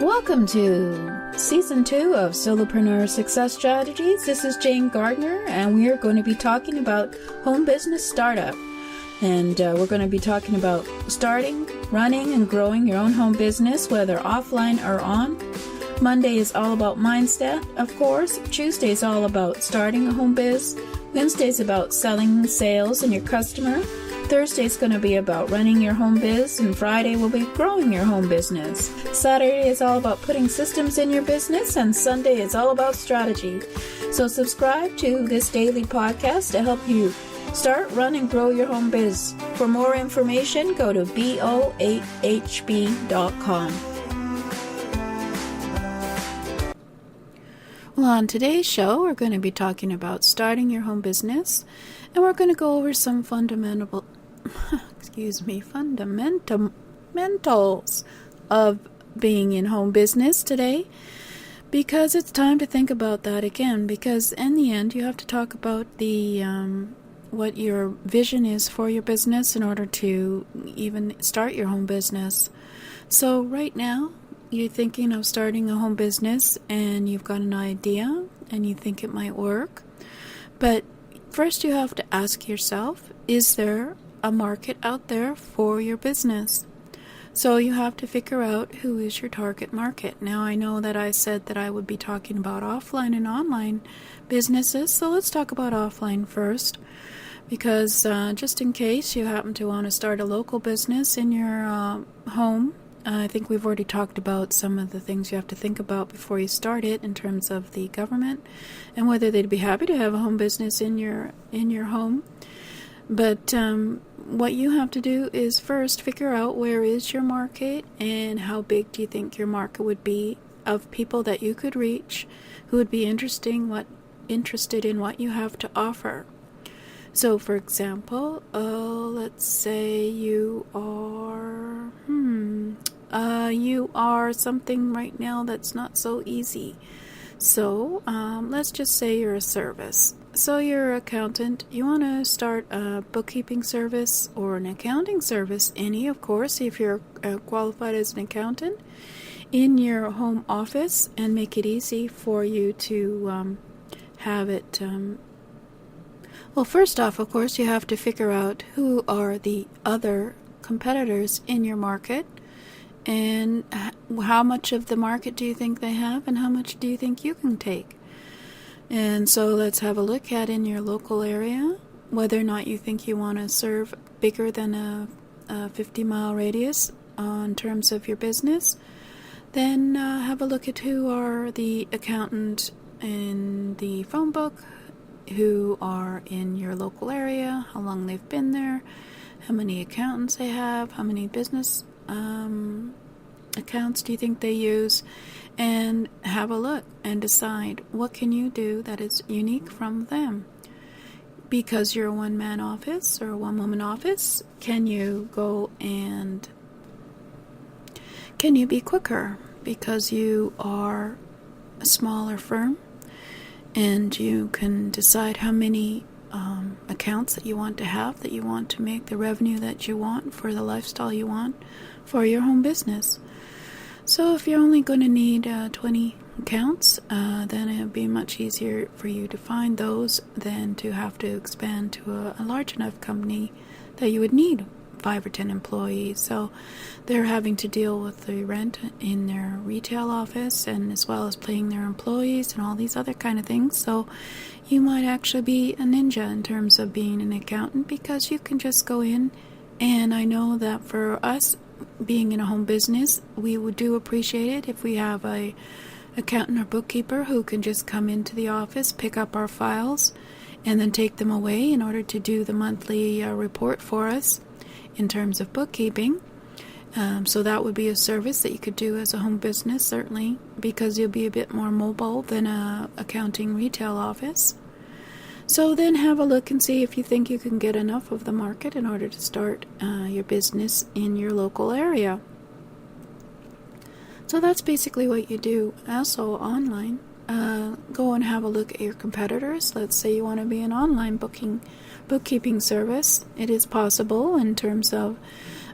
Welcome to Season 2 of Solopreneur Success Strategies. This is Jane Gardner, and we are going to be talking about home business startup. And we're going to be talking about starting, running, and growing your own home business, whether offline or on. Monday is all about mindset, of course. Tuesday is all about starting a home biz. Wednesday is about selling, sales, and your customer. Thursday is going to be about running your home biz, and Friday will be growing your home business. Saturday is all about putting systems in your business, and Sunday is all about strategy. So subscribe to this daily podcast to help you start, run, and grow your home biz. For more information, go to bo8hb.com. Well, on today's show, we're going to be talking about starting your home business, and we're going to go over some fundamentals of being in home business today, because it's time to think about that again, because in the end, you have to talk about the what your vision is for your business in order to even start your home business. So right now, you're thinking of starting a home business and you've got an idea and you think it might work. But first you have to ask yourself, is there a market out there for your business? So you have to figure out who is your target market. Now I know that I said that I would be talking about offline and online businesses, so let's talk about offline first. Because just in case you happen to want to start a local business in your home, I think we've already talked about some of the things you have to think about before you start it in terms of the government and whether they'd be happy to have a home business in your home. But what you have to do is first figure out where is your market and how big do you think your market would be of people that you could reach who would be interested in what you have to offer. So, for example, let's say you are something right now that's not so easy. So, let's just say you're a service. So you're an accountant. You want to start a bookkeeping service or an accounting service, of course, if you're qualified as an accountant, in your home office and make it easy for you to have it. Well, first off, of course, you have to figure out who are the other competitors in your market and how much of the market do you think they have and how much do you think you can take. And so let's have a look at in your local area whether or not you think you want to serve bigger than a 50-mile radius in terms of your business. Then have a look at who are the accountant in the phone book, who are in your local area, how long they've been there, how many accountants they have, how many business accounts do you think they use, and have a look and decide what can you do that is unique from them. Because you're a one-man office or a one-woman office, can you be quicker because you are a smaller firm? And you can decide how many accounts that you want to have, that you want to make the revenue that you want for the lifestyle you want for your home business. So if you're only going to need 20 accounts, then it would be much easier for you to find those than to have to expand to a large enough company that you would need 5 or 10 employees. So they're having to deal with the rent in their retail office and as well as paying their employees and all these other kind of things. So you might actually be a ninja in terms of being an accountant because you can just go in. And I know that for us being in a home business, we do appreciate it if we have a accountant or bookkeeper who can just come into the office, pick up our files, and then take them away in order to do the monthly report for us in terms of bookkeeping. So that would be a service that you could do as a home business, certainly, because you'll be a bit more mobile than a accounting retail office. So then have a look and see if you think you can get enough of the market in order to start your business in your local area. So that's basically what you do. Also online, go and have a look at your competitors. Let's say you want to be an online bookkeeping service. It is possible in terms of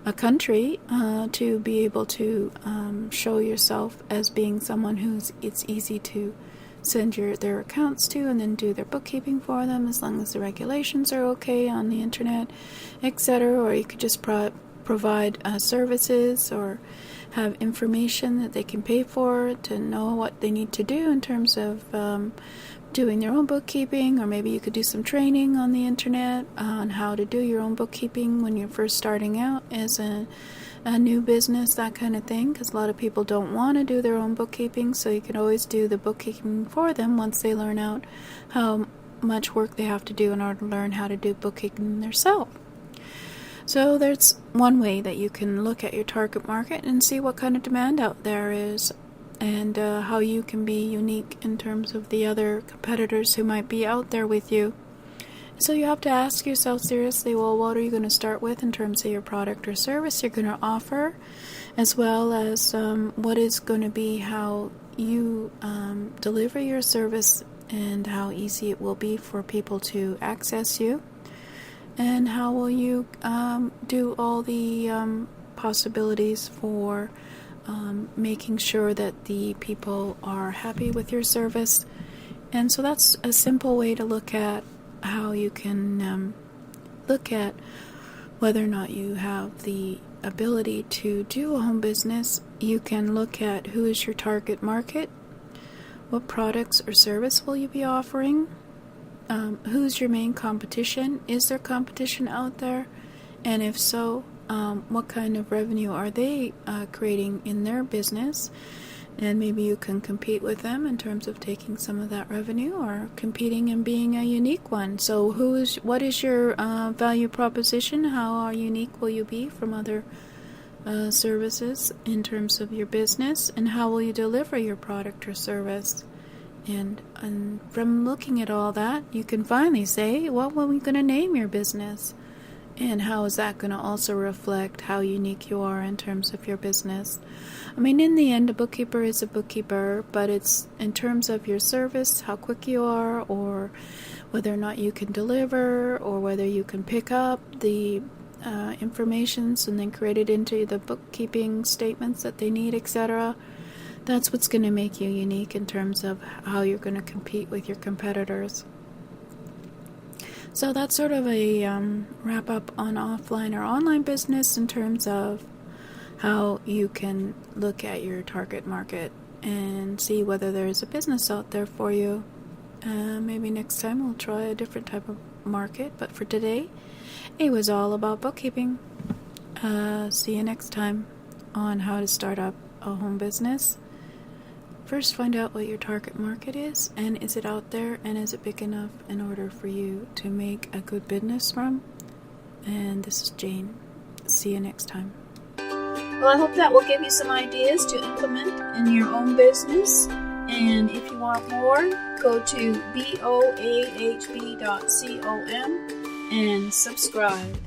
a country to be able to show yourself as being someone who's it's easy to send their accounts to and then do their bookkeeping for them as long as the regulations are okay on the internet, etc. Or you could just provide services or have information that they can pay for to know what they need to do in terms of doing their own bookkeeping, or maybe you could do some training on the internet on how to do your own bookkeeping when you're first starting out as a new business, that kind of thing, because a lot of people don't want to do their own bookkeeping, so you can always do the bookkeeping for them once they learn out how much work they have to do in order to learn how to do bookkeeping themselves. So there's one way that you can look at your target market and see what kind of demand out there is, and how you can be unique in terms of the other competitors who might be out there with you. So you have to ask yourself seriously, well, what are you going to start with in terms of your product or service you're going to offer, as well as what is going to be how you deliver your service and how easy it will be for people to access you, and how will you do all the possibilities for making sure that the people are happy with your service. And so that's a simple way to look at how you can look at whether or not you have the ability to do a home business. You can look at who is your target market, what products or service will you be offering, who's your main competition, is there competition out there, and if so, what kind of revenue are they creating in their business, and maybe you can compete with them in terms of taking some of that revenue or competing and being a unique one. So what is your value proposition? How unique will you be from other services in terms of your business, and how will you deliver your product or service? And from looking at all that, you can finally say, what are we going to name your business? And how is that going to also reflect how unique you are in terms of your business? I mean, in the end, a bookkeeper is a bookkeeper, but it's in terms of your service, how quick you are, or whether or not you can deliver, or whether you can pick up the informations and then create it into the bookkeeping statements that they need, etc. That's what's going to make you unique in terms of how you're going to compete with your competitors. So that's sort of a wrap up on offline or online business in terms of how you can look at your target market and see whether there's a business out there for you. Maybe next time we'll try a different type of market, but for today, it was all about bookkeeping. See you next time on how to start up a home business. First, find out what your target market is, and is it out there, and is it big enough in order for you to make a good business from? And this is Jane. See you next time. Well, I hope that will give you some ideas to implement in your own business. And if you want more, go to boahb.com and subscribe.